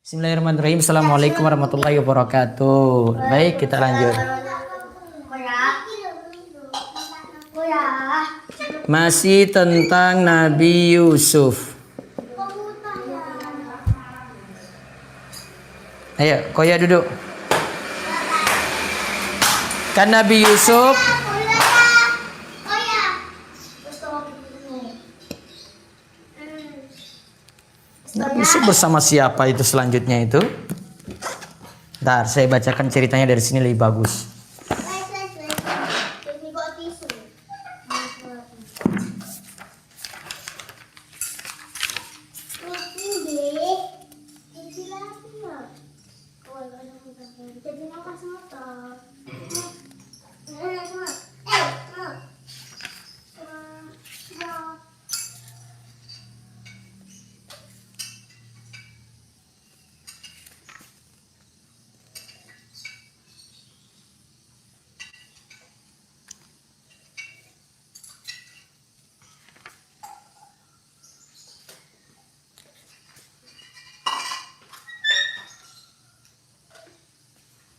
Bismillahirrahmanirrahim. Assalamualaikum warahmatullahi wabarakatuh. Baik, kita lanjut. Masih tentang Nabi Yusuf. Ayo, Koya duduk. Kan Nabi Yusuf bersama siapa itu selanjutnya itu? Ntar saya bacakan ceritanya dari sini lebih bagus.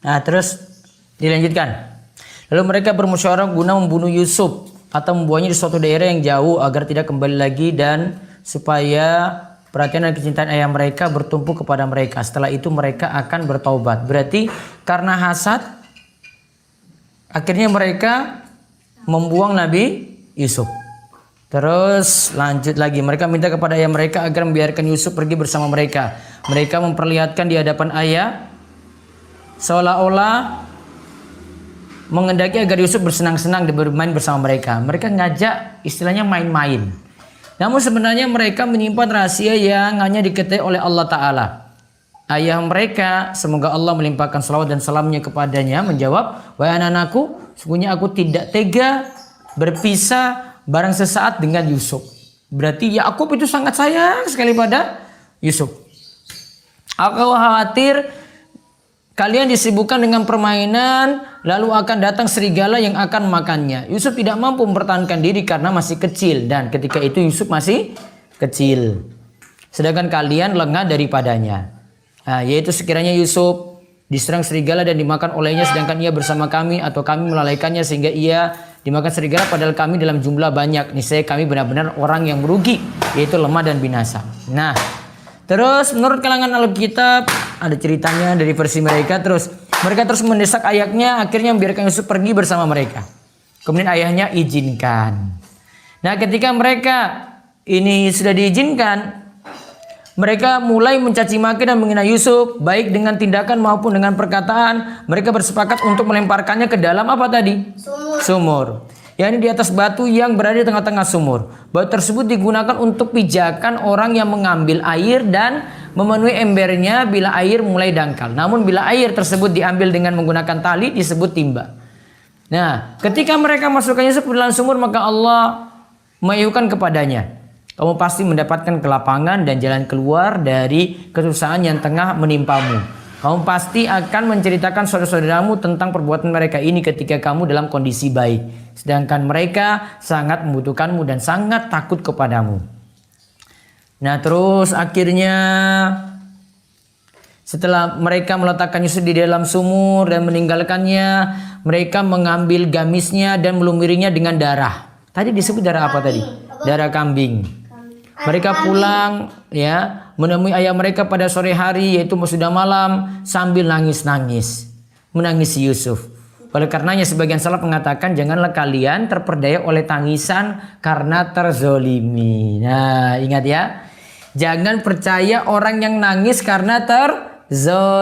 Nah, terus dilanjutkan. Lalu mereka bermusyawarah guna membunuh Yusuf atau membuangnya di suatu daerah yang jauh agar tidak kembali lagi dan supaya perhatian dan kecintaan ayah mereka bertumpu kepada mereka. Setelah itu mereka akan bertaubat. Berarti karena hasad akhirnya mereka membuang Nabi Yusuf. Terus lanjut lagi, mereka minta kepada ayah mereka agar membiarkan Yusuf pergi bersama mereka. Mereka memperlihatkan di hadapan ayah seolah-olah mengendaki agar Yusuf bersenang-senang dan bermain bersama mereka. Mereka ngajak istilahnya main-main. Namun sebenarnya mereka menyimpan rahasia yang hanya diketahui oleh Allah Ta'ala. Ayah mereka, semoga Allah melimpahkan salawat dan salamnya kepadanya, menjawab, "Wahai anak-anakku, sesungguhnya aku tidak tega berpisah barang sesaat dengan Yusuf." Berarti Yakub itu sangat sayang sekali pada Yusuf. Aku khawatir kalian disibukkan dengan permainan, lalu akan datang serigala yang akan memakannya. Yusuf tidak mampu mempertahankan diri karena masih kecil, dan ketika itu Yusuf masih kecil. Sedangkan kalian lengah daripadanya. Nah, yaitu sekiranya Yusuf diserang serigala dan dimakan olehnya, sedangkan ia bersama kami, atau kami melalaikannya sehingga ia dimakan serigala padahal kami dalam jumlah banyak, niscaya kami benar-benar orang yang merugi, yaitu lemah dan binasa. Nah, terus menurut kalangan Alkitab ada ceritanya dari versi mereka. Terus mereka terus mendesak ayahnya, akhirnya membiarkan Yusuf pergi bersama mereka. Kemudian ayahnya izinkan. Nah, ketika mereka ini sudah diizinkan, mereka mulai mencaci maki dan menghina Yusuf baik dengan tindakan maupun dengan perkataan. Mereka bersepakat untuk melemparkannya ke dalam apa tadi? Sumur. Yakni di atas batu yang berada di tengah-tengah sumur. Batu tersebut digunakan untuk pijakan orang yang mengambil air dan memenuhi embernya bila air mulai dangkal. Namun bila air tersebut diambil dengan menggunakan tali disebut timba. Nah, ketika mereka masukkan Yusuf ke dalam sumur, maka Allah mengajukan kepadanya, "Kamu pasti mendapatkan kelapangan dan jalan keluar dari kesusahan yang tengah menimpamu. Kamu pasti akan menceritakan saudara-saudaramu tentang perbuatan mereka ini ketika kamu dalam kondisi baik. Sedangkan mereka sangat membutuhkanmu dan sangat takut kepadamu." Nah, terus akhirnya setelah mereka meletakkan Yusuf di dalam sumur dan meninggalkannya, mereka mengambil gamisnya dan melumurinya dengan darah. Tadi disebut darah apa tadi? Darah kambing. Mereka pulang ya, menemui ayah mereka pada sore hari, yaitu sudah malam, sambil nangis-nangis, menangisi Yusuf. Oleh karenanya sebagian salaf mengatakan, janganlah kalian terperdaya oleh tangisan karena terzolimi. Nah, ingat ya, jangan percaya orang yang nangis karena terzolimi.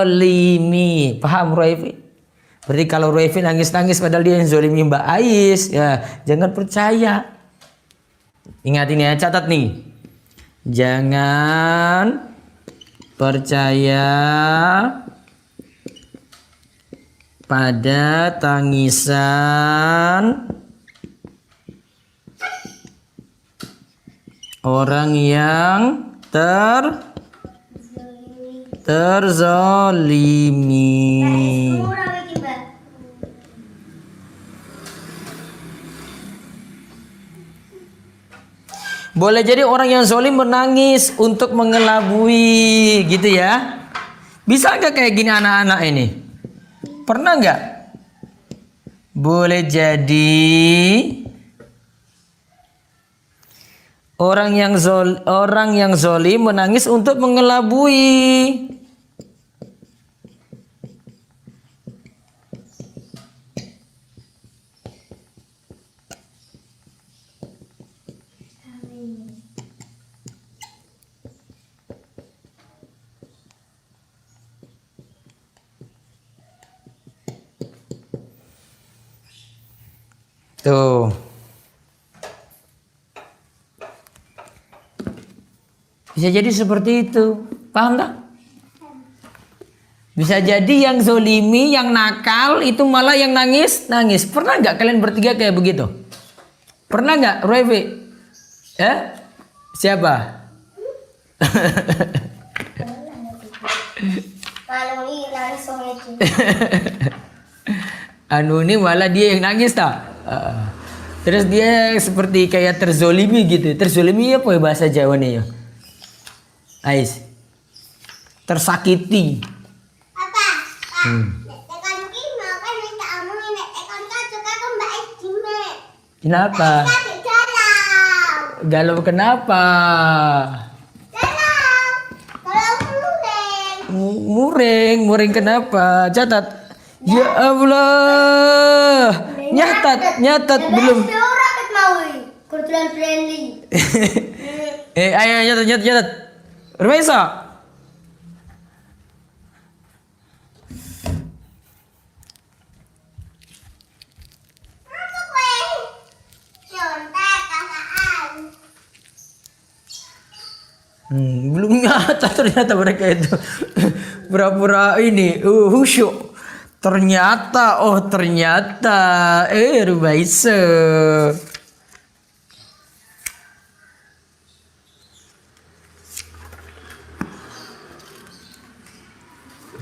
Paham Ruefi? Berarti kalau Ruefi nangis-nangis padahal dia yang zolimi Mbak Ais, ya jangan percaya. Ingat ini ya, catat nih. Jangan percaya pada tangisan orang yang terzolimi. Boleh jadi orang yang zolim menangis untuk mengelabui gitu ya. Bisa nggak kayak gini anak-anak ini? Pernah nggak? Boleh jadi orang yang zolim menangis untuk mengelabui. Tuh. Bisa jadi seperti itu. Paham tak? Bisa jadi yang zolimi, yang nakal itu malah yang nangis. Pernah nggak kalian bertiga kayak begitu? Pernah nggak, Revi? Siapa? Anu ini malah dia yang nangis tak? Terus dia seperti kayak terzolimi gitu. Terzolimi apa ya bahasa Jawanya ya? Ais. Tersakiti. Apa? Kenapa? Galau kenapa? Muring kenapa? Catat. Ya Allah. Nyatat belum. Kebetulan friendly. Ayo nyatat. Reza. Belum nyata ternyata mereka itu pura-pura ini khusyuk. Ternyata Rubaisa.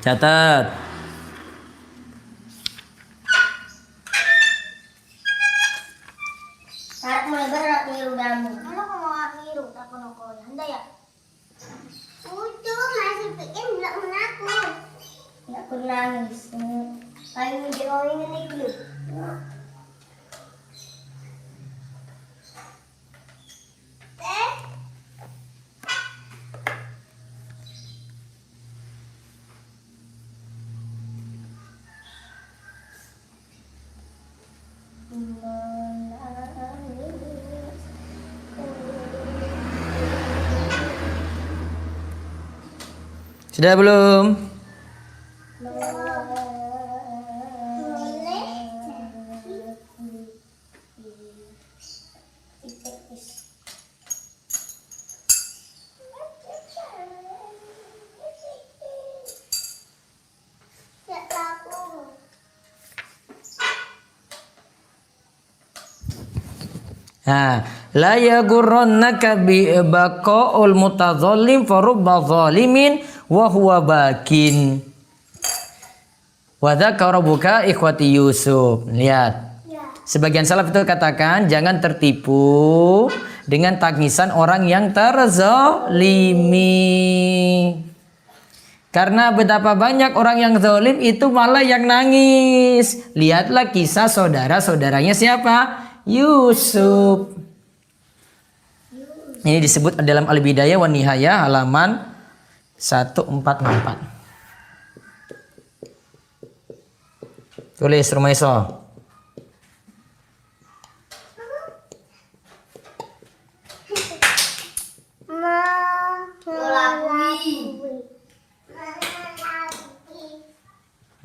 Catat. Tarik mulai berat niru kamu. Kalau mau niru tak kono handa ya. Udah masih bikin belak menaku. Nggak nangis. Kayak mau ingin ikut. Sudah belum? La yagurrannaka bi baqaul mutadhallim farubba zalimin wa huwa bakin. Wa dzakara rabbuka ikhwati Yusuf. Lihat. Sebagian salaf itu katakan jangan tertipu dengan tangisan orang yang terzalimi. Karena betapa banyak orang yang zalim itu malah yang nangis. Lihatlah kisah saudara-saudaranya siapa? Yusuf. Ini disebut dalam Al-Bidayah wan Nihayah halaman 144. Tulis Rumaiso.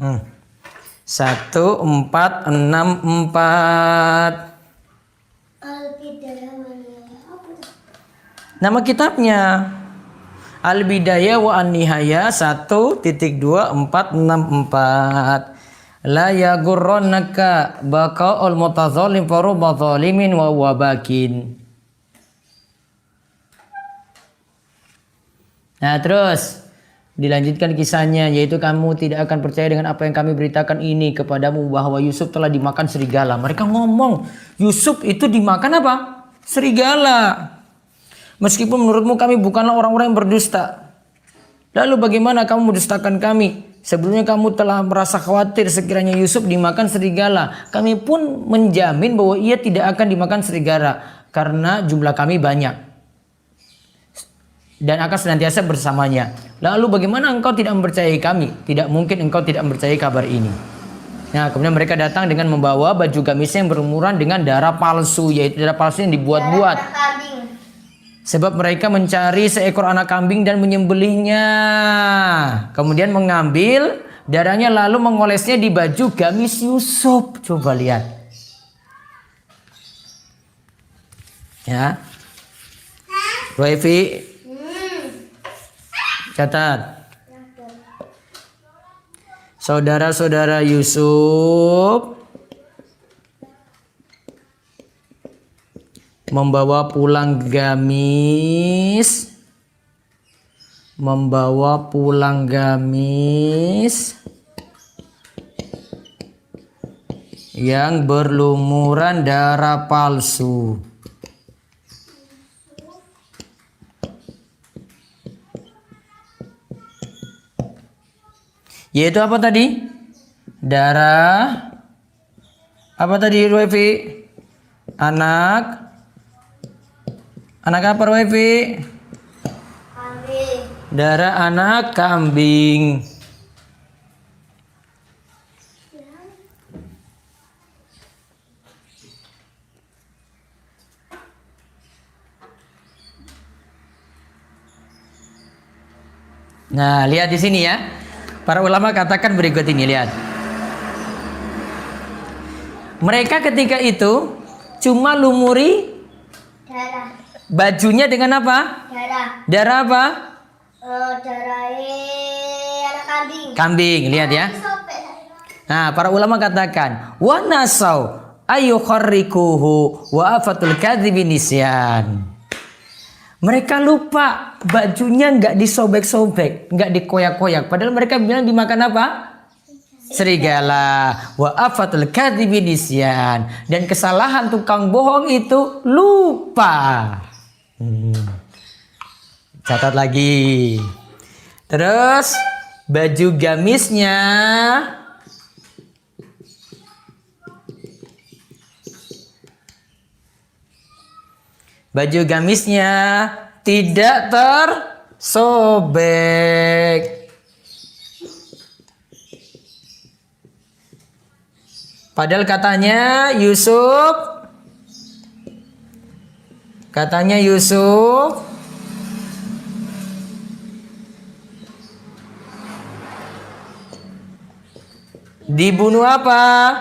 Hmm. 1464. Nama kitabnya Al-Bidayah wa An-Nihayah 1.2464. La yagurrannaka baqaul mutadhallim farubba zalimin wa huwa bakin. Nah, terus dilanjutkan kisahnya, yaitu kamu tidak akan percaya dengan apa yang kami beritakan ini kepadamu bahwa Yusuf telah dimakan serigala. Mereka ngomong Yusuf itu dimakan apa? Serigala. Meskipun menurutmu kami bukanlah orang-orang yang berdusta. Lalu bagaimana kamu mendustakan kami? Sebelumnya kamu telah merasa khawatir sekiranya Yusuf dimakan serigala. Kami pun menjamin bahwa ia tidak akan dimakan serigala karena jumlah kami banyak dan akan senantiasa bersamanya. Lalu bagaimana engkau tidak mempercayai kami? Tidak mungkin engkau tidak mempercayai kabar ini. Nah, kemudian mereka datang dengan membawa baju gamis yang berumuran dengan darah palsu, yaitu darah palsu yang dibuat-buat. Sebab mereka mencari seekor anak kambing dan menyembelihnya. Kemudian mengambil darahnya lalu mengolesnya di baju gamis Yusuf. Coba lihat. Ya. Wifi. Catat. Saudara-saudara Yusuf membawa pulang gamis yang berlumuran darah palsu. Yaitu apa tadi? Darah apa tadi, Wifi? Anak apa, Wifi? Kambing. Darah anak kambing. Nah, lihat di sini ya. Para ulama katakan berikut ini, lihat. Mereka ketika itu cuma lumuri Darah. bajunya dengan apa? Darah. Darah apa? Darah anak kambing. Kambing, lihat ya. Nah, para ulama katakan, wa nasau ayyukharrikuhu wa afatul kadhibi nisyan. Mereka lupa bajunya nggak disobek-sobek, nggak dikoyak-koyak. Padahal mereka bilang dimakan apa? Serigala. Wa afatul kadhibi nisyan. Dan kesalahan tukang bohong itu lupa. Catat lagi. Terus baju gamisnya tidak tersobek. Padahal katanya Yusuf dibunuh apa?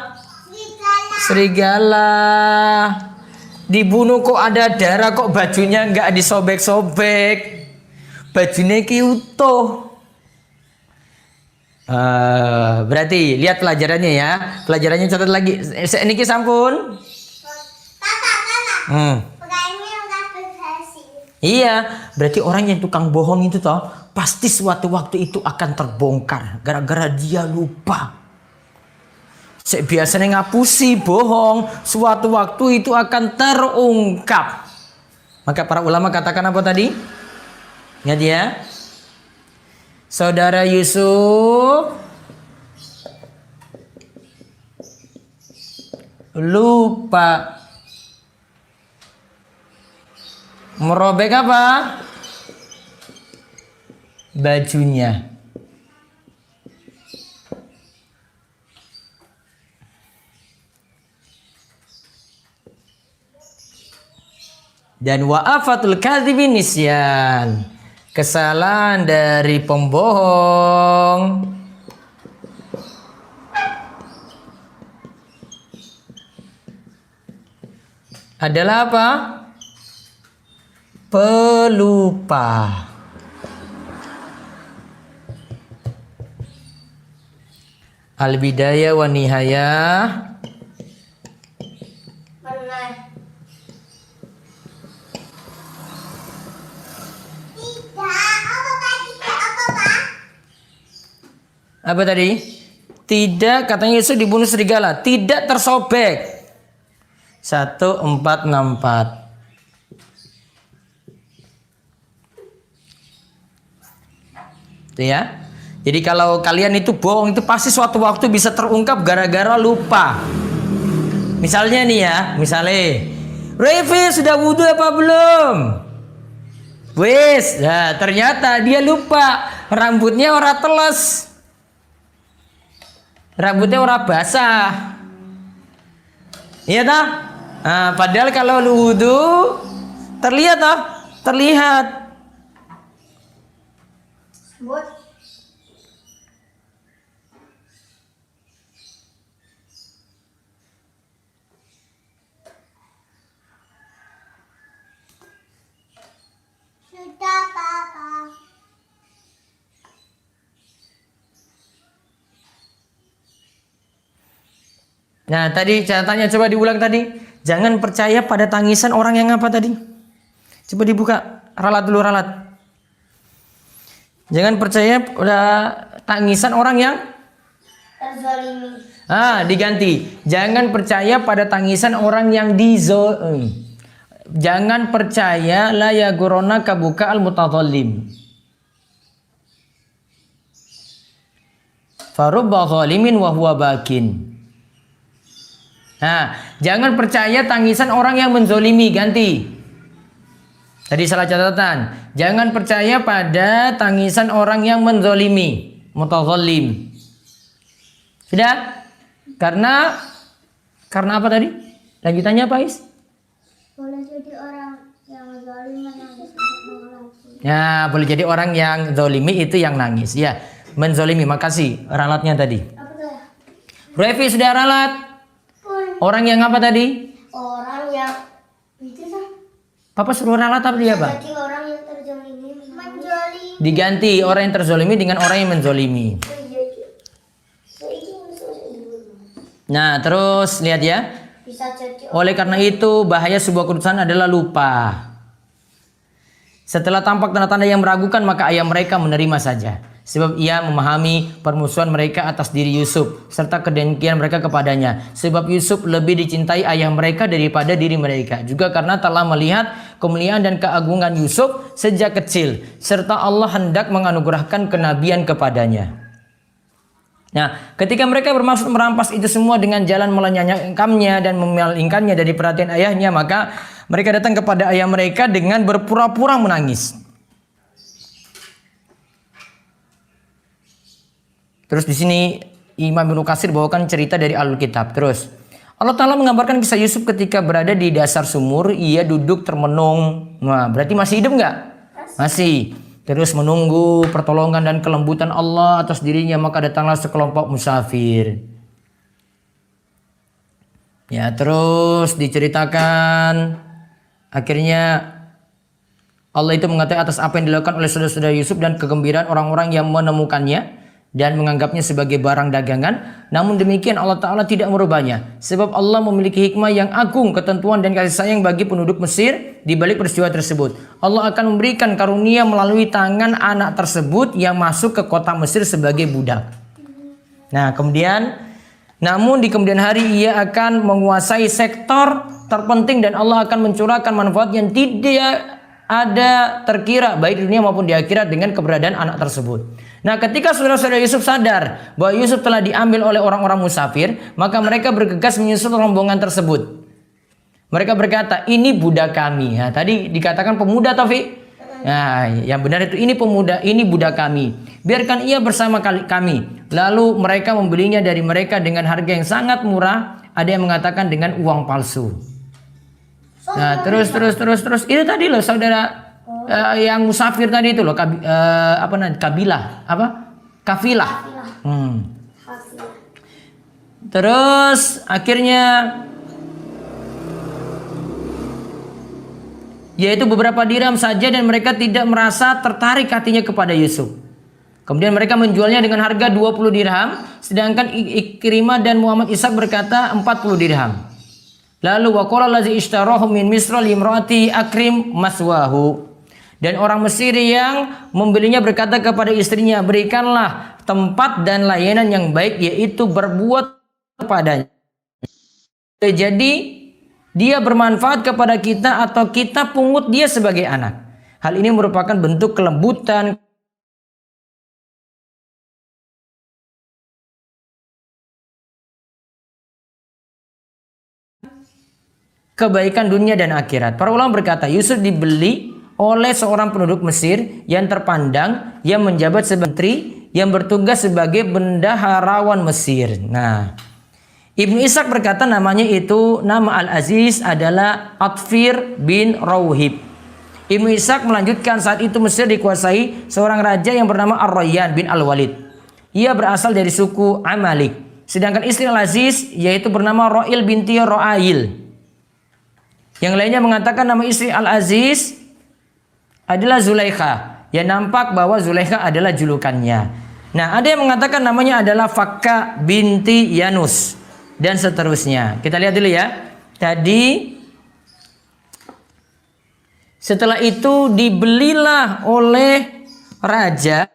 Serigala. Dibunuh kok ada darah, kok bajunya nggak disobek-sobek. Bajunya ki utuh. Berarti lihat pelajarannya ya. Pelajarannya catat lagi. Niki sampun. Iya, berarti orang yang tukang bohong itu toh pasti suatu waktu itu akan terbongkar gara-gara dia lupa. Biasanya ngapusi bohong, suatu waktu itu akan terungkap. Maka para ulama katakan apa tadi? Ingat ya. Saudara Yusuf lupa merobek apa? Bajunya. Dan wa'afatul kadhibi nisyan. Kesalahan dari pembohong adalah apa? Pelupa. Al-bidayah wa nihayah. Apa tadi? Tidak, katanya Yusuf dibunuh serigala. Tidak tersobek. 1464. Tuh ya. Jadi kalau kalian itu bohong itu pasti suatu waktu bisa terungkap gara-gara lupa. Misalnya nih ya, misalnya Revi sudah wudhu apa belum? Wis, nah ternyata dia lupa rambutnya ora teles, rambutnya ora basah, iya tak? Nah, padahal kalau lu wudhu terlihat toh, terlihat. Buat sudah papa. Nah tadi catatannya coba diulang tadi. Jangan percaya pada tangisan orang yang apa tadi? Coba dibuka, ralat dulu ralat. Jangan percaya pada tangisan orang yang Terzalimi. diganti. Jangan percaya pada tangisan orang yang jangan percaya la yaguruna kabuka al mutadhallim. Farubba zalimin wa huwa bakin. Nah, jangan percaya tangisan orang yang menzolimi, ganti. Tadi salah catatan. Jangan percaya pada tangisan orang yang menzolimi, mutadhallim. Sudah? Karena apa tadi? Lanjutannya apa, Is? Boleh jadi orang yang zalim menangis untuk mengelak. Ya, boleh jadi orang yang zolimi itu yang nangis. Ya, menzolimi. Makasih ralatnya tadi. Apa tuh? Revi sudah ralat. Orang yang apa tadi? Orang yang itu kan Papa suruh ralat apa dia, Pak? jadi orang yang terzalimi menjolimi. Diganti orang yang terzolimi dengan orang yang menzolimi. Nah, terus lihat ya. Bisa jadi Oleh karena itu, bahaya sebuah keputusan adalah lupa. Setelah tampak tanda-tanda yang meragukan, maka ayah mereka menerima saja. Sebab ia memahami permusuhan mereka atas diri Yusuf, serta kedengkian mereka kepadanya. Sebab Yusuf lebih dicintai ayah mereka daripada diri mereka. Juga karena telah melihat kemuliaan dan keagungan Yusuf sejak kecil. Serta Allah hendak menganugerahkan kenabian kepadanya. Nah, ketika mereka bermaksud merampas itu semua dengan jalan melenyapkannya dan memalingkannya dari perhatian ayahnya, maka mereka datang kepada ayah mereka dengan berpura-pura menangis. Terus di sini Imam Ibnu Katsir bawakan cerita dari Alkitab. Terus Allah Ta'ala mengabarkan kisah Yusuf ketika berada di dasar sumur, ia duduk termenung. Nah, berarti masih hidup nggak? Masih. Terus menunggu pertolongan dan kelembutan Allah atas dirinya, maka datanglah sekelompok musafir. Ya, terus diceritakan akhirnya Allah itu mengatakan atas apa yang dilakukan oleh saudara-saudara Yusuf dan kegembiraan orang-orang yang menemukannya dan menganggapnya sebagai barang dagangan. Namun demikian Allah Ta'ala tidak merubahnya. Sebab Allah memiliki hikmah yang agung, ketentuan dan kasih sayang bagi penduduk Mesir di balik peristiwa tersebut. Allah akan memberikan karunia melalui tangan anak tersebut yang masuk ke kota Mesir sebagai budak. Nah namun di kemudian hari ia akan menguasai sektor terpenting dan Allah akan mencurahkan manfaat yang tidak ada terkira baik di dunia maupun di akhirat dengan keberadaan anak tersebut. Nah, ketika saudara-saudara Yusuf sadar bahwa Yusuf telah diambil oleh orang-orang musafir, maka mereka bergegas menyusul rombongan tersebut. Mereka berkata, ini budak kami. Nah, tadi dikatakan pemuda, Taufik. Nah, yang benar itu ini pemuda, ini budak kami. Biarkan ia bersama kami. Lalu mereka membelinya dari mereka dengan harga yang sangat murah. Ada yang mengatakan dengan uang palsu. Nah, terus itu tadi loh saudara yang musafir tadi itu loh kafilah. Terus akhirnya yaitu beberapa dirham saja dan mereka tidak merasa tertarik hatinya kepada Yusuf. Kemudian mereka menjualnya dengan harga 20 dirham, sedangkan Ikrimah dan Muhammad Ishaq berkata 40 dirham. Lalu waqala allazi ishtarahu min Misra limraati akrim maswahu. Dan orang Mesir yang membelinya berkata kepada istrinya, berikanlah tempat dan layanan yang baik, yaitu berbuat kepadanya. Jadi dia bermanfaat kepada kita atau kita pungut dia sebagai anak. Hal ini merupakan bentuk kelembutan kebaikan dunia dan akhirat. Para ulama berkata, Yusuf dibeli oleh seorang penduduk Mesir yang terpandang, yang menjabat sebagai menteri, yang bertugas sebagai bendaharawan Mesir. Nah, Ibnu Ishaq berkata nama Al-Aziz adalah Atfir bin Rawhib. Ibnu Ishaq melanjutkan saat itu Mesir dikuasai seorang raja yang bernama Ar-Rayyan bin Al-Walid. Ia berasal dari suku Amalik. Sedangkan istri Al-Aziz yaitu bernama Ra'il binti Ra'ail. Yang lainnya mengatakan nama istri Al-Aziz adalah Zulaikha. Ya, nampak bahwa Zulaikha adalah julukannya. Nah, ada yang mengatakan namanya adalah Fakka binti Yanus dan seterusnya. Kita lihat dulu ya. Tadi setelah itu dibelilah oleh raja.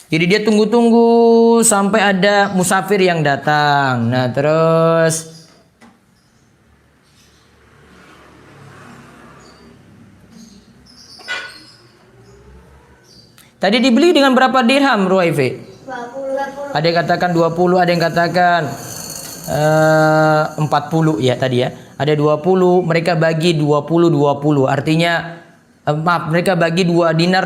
Jadi dia tunggu-tunggu sampai ada musafir yang datang. Nah, terus tadi dibeli dengan berapa dirham, Ruwaifi? 20. Ada yang katakan 20, ada yang katakan 40 ya tadi ya. Ada 20, mereka bagi 20. Artinya mereka bagi 2 dinar.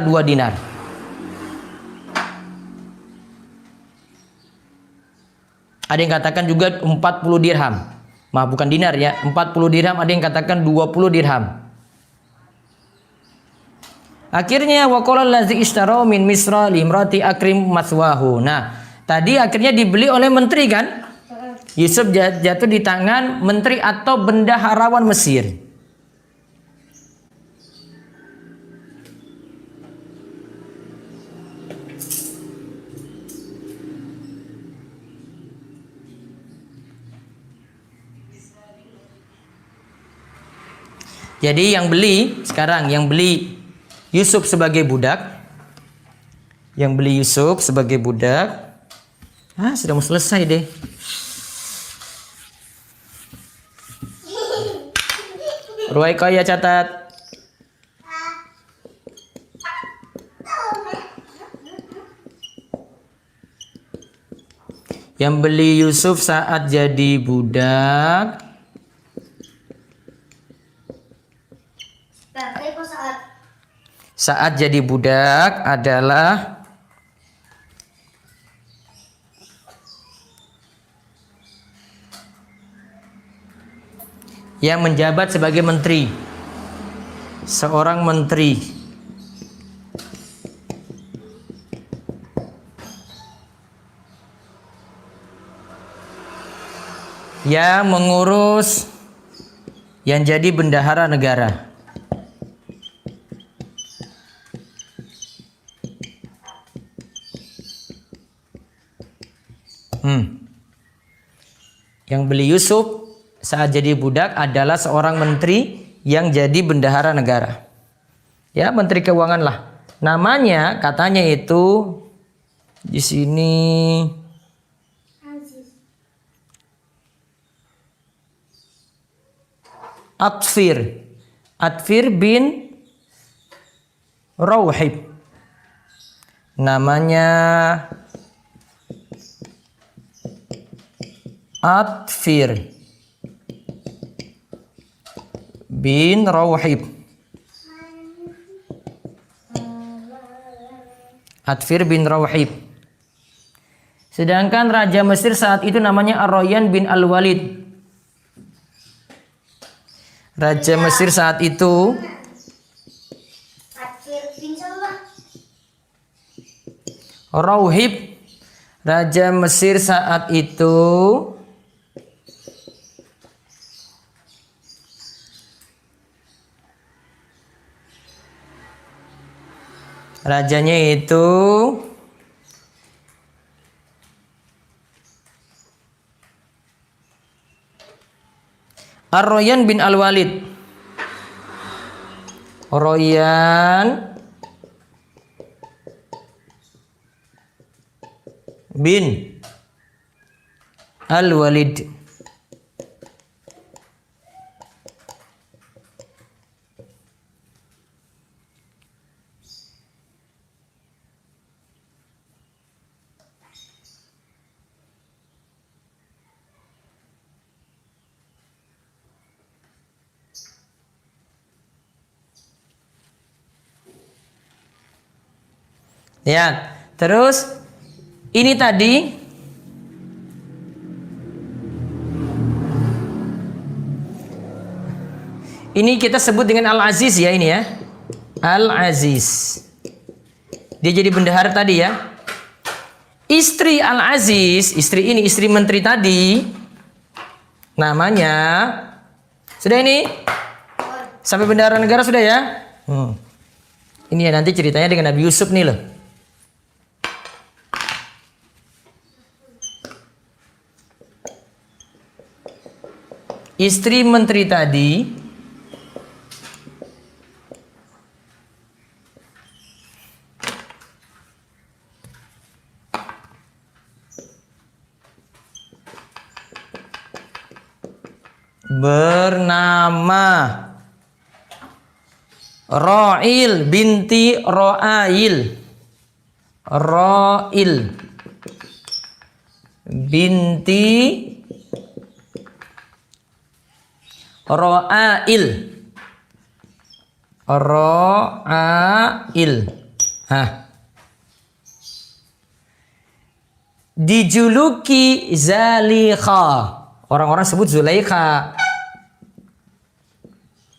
Ada yang katakan juga 40 dirham. Bukan dinar ya, 40 dirham, ada yang katakan 20 dirham. Akhirnya waqala allazi ishtara min Misra limrati akrim maswahu. Nah, tadi akhirnya dibeli oleh menteri kan? Yusuf jatuh di tangan menteri atau bendaharawan Mesir. Jadi yang beli Yusuf sebagai budak. Sudah mau selesai deh. Ruwaikaya catat. Yang beli Yusuf saat jadi budak. Saat jadi budak adalah yang menjabat sebagai menteri. Seorang menteri. Yang mengurus, yang jadi bendahara negara. Yang beli Yusuf saat jadi budak adalah seorang menteri yang jadi bendahara negara. Ya, menteri keuangan lah. Namanya katanya itu di sini Atfir bin Rawhib. Namanya Atfir bin Rawhib. Atfir bin Rawhib. Sedangkan Raja Mesir saat itu namanya Ar-Rayyan bin Al-Walid. Raja Mesir saat itu Rawhib. Raja Mesir saat itu rajanya itu Ar-Rayyan bin Al-Walid. Rayyan bin Al-Walid. Lihat. Terus ini tadi ini kita sebut dengan Al-Aziz ya ini ya. Al-Aziz. Dia jadi bendahara tadi ya. Istri Al-Aziz, istri ini, istri menteri tadi namanya sudah ini? Sampai bendahara negara sudah ya? Ini ya nanti ceritanya dengan Nabi Yusuf nih loh. Istri menteri tadi bernama Ro'il binti Ro'ail. Ro'il binti Ro'ail. Ro'ail. Dijuluki Zalikha. Orang-orang sebut Zulaikha.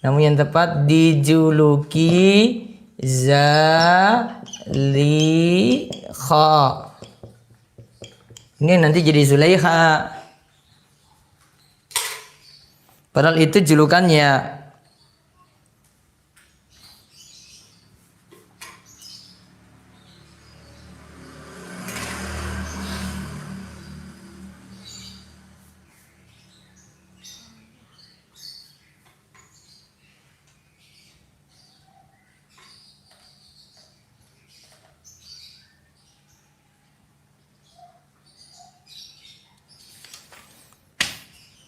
Namun yang tepat dijuluki Zalikha. Ini nanti jadi Zulaikha. Padahal itu julukannya.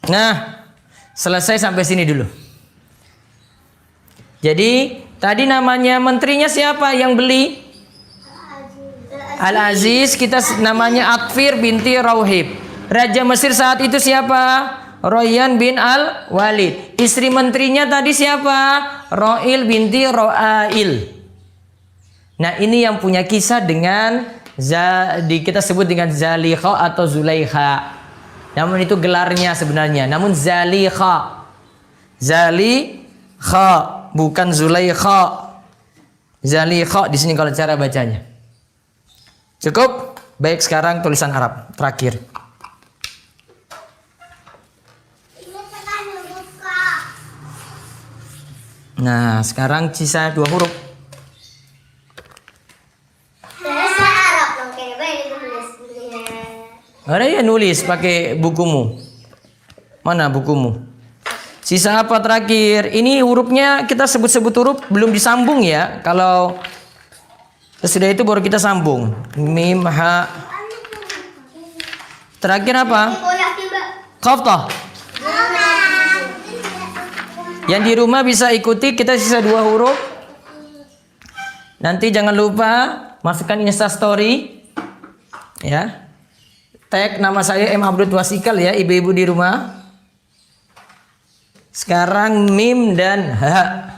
Nah, selesai sampai sini dulu. Jadi tadi namanya menterinya siapa yang beli? Al-Aziz. Kita namanya Atfir binti Rauhib. Raja Mesir saat itu siapa? Royan bin Al-Walid. Istri menterinya tadi siapa? Ro'il binti Ro'ail. Nah ini yang punya kisah dengan kita sebut dengan Zalikha atau Zulaikha. Namun itu gelarnya sebenarnya. Namun Zalikha. Zalikha bukan Zulaikha. Zalikha di sini kalau cara bacanya. Cukup? Baik, sekarang tulisan Arab terakhir. Nah, sekarang sisa 2 huruf. Ada ya nulis pakai bukumu. Mana bukumu? Sisa apa terakhir? Ini hurufnya kita sebut-sebut huruf belum disambung ya. Kalau sesudah itu baru kita sambung. Mim, ha. Terakhir apa? Qaf toh. Yang di rumah bisa ikuti, kita sisa 2 huruf. Nanti jangan lupa masukkan Insta Story. Ya. Tag nama saya M. Abdul Wasikal ya, ibu-ibu di rumah. Sekarang mim dan ha.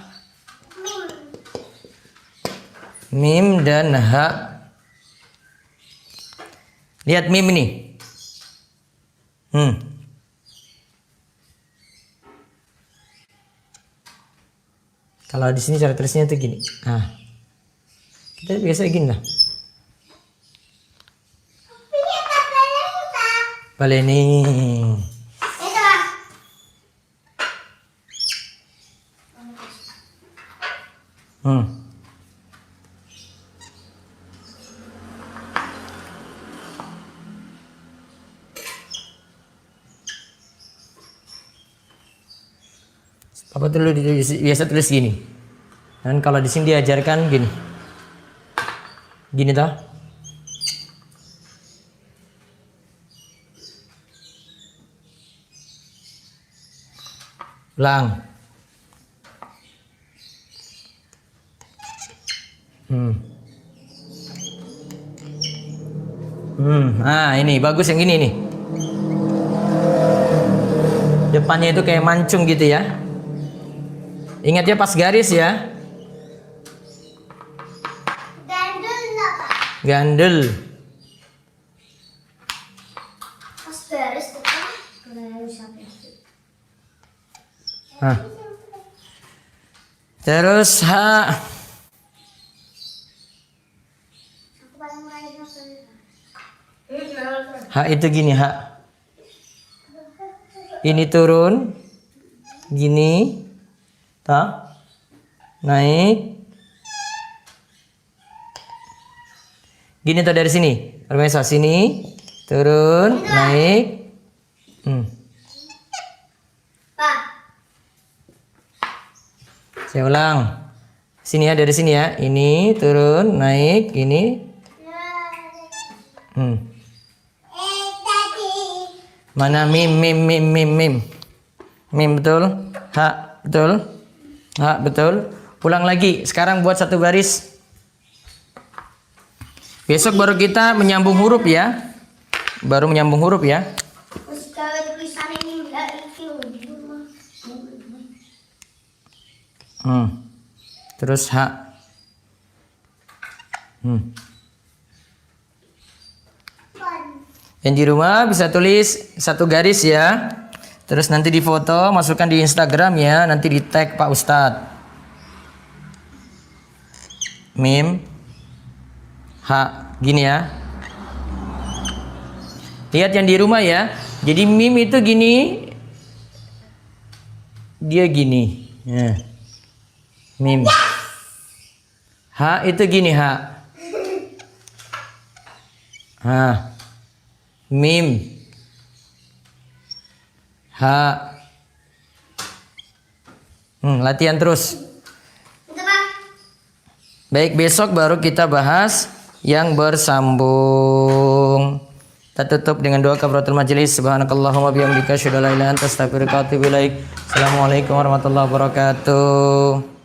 Mim dan ha. Lihat mim ini. Kalau di sini cara tulisnya tuh gini. Nah, kita biasa gini lah. Baleni. Papa dulu biasa tulis gini. Dan kalau di sini diajarkan gini. Gini toh. Ulang. Nah ini bagus yang gini nih. Depannya itu kayak mancung gitu ya. Ingat ya pas garis ya. Gandel. Pas beres tuh kan. Beres sampai. Nah. Terus H. Aku paling mulai sampai. H itu gini H. Ini turun. Gini. Tak. Naik. Gini tuh dari sini. Permesa sini. Turun. Naik. Pak. Saya ulang. Sini ya, dari sini ya. Ini turun, naik, ini. Tadi. Mana mim. Mim betul? H betul? H betul? Ulang lagi. Sekarang buat satu baris. Besok baru kita menyambung huruf ya. Baru menyambung huruf ya. Terus kalau tulisan ini enggak itu. Terus H. Yang di rumah bisa tulis satu garis ya. Terus nanti difoto, masukkan di Instagram ya. Nanti di tag Pak Ustadz. Mim. H. Gini ya. Lihat yang di rumah ya. Jadi mim itu gini. Dia gini. Ya. Mim. H itu gini H. H. Mim. H. Latihan terus. Baik, besok baru kita bahas yang bersambung. Kita tutup dengan doa kafaratul majelis. Subhanakallahumma bihamdika asyhadu an la ilaha illa anta astaghfiruka wa atubu ilaik. Assalamualaikum warahmatullahi wabarakatuh.